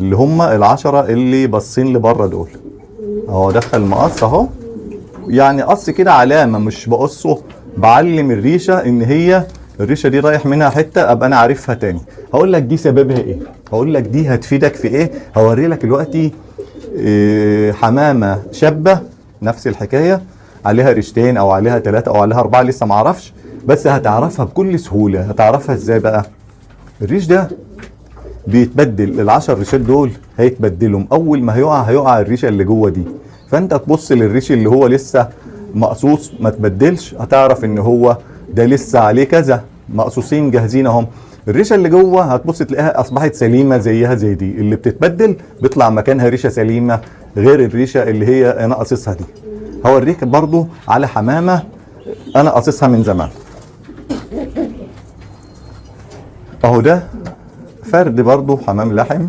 اللي هم العشرة اللي باصين لبره دول. اهو دخل مقص اهو، يعني قص كده علامه، مش بقصه، بعلم الريشه ان هي الريشه دي رايح منها حته ابقى انا عارفها تاني. هقول لك دي سببها ايه، هقول لك دي هتفيدك في ايه. هوري لك دلوقتي حمامه شابه نفس الحكايه، عليها ريشتين او عليها 3 او عليها 4 لسه معرفش، بس هتعرفها بكل سهوله. هتعرفها ازاي بقى؟ الريش ده بيتبدل، ال10 ريشات دول هيتبدلهم، اول ما هيقع الريشه اللي جوه دي، فانت تبص للريش اللي هو لسه مقصوص ما تبدلش، هتعرف ان هو ده لسه عليه كذا، مقصوصين جاهزين اهم. الريشه اللي جوه هتبص تلاقيها اصبحت سليمه زيها زي دي، اللي بتتبدل بيطلع مكانها ريشه سليمه غير الريشه اللي هي انا قاصصها دي. هوريك برضو على حمامه انا قاصصها من زمان. اهو ده فرد برضو حمام لحم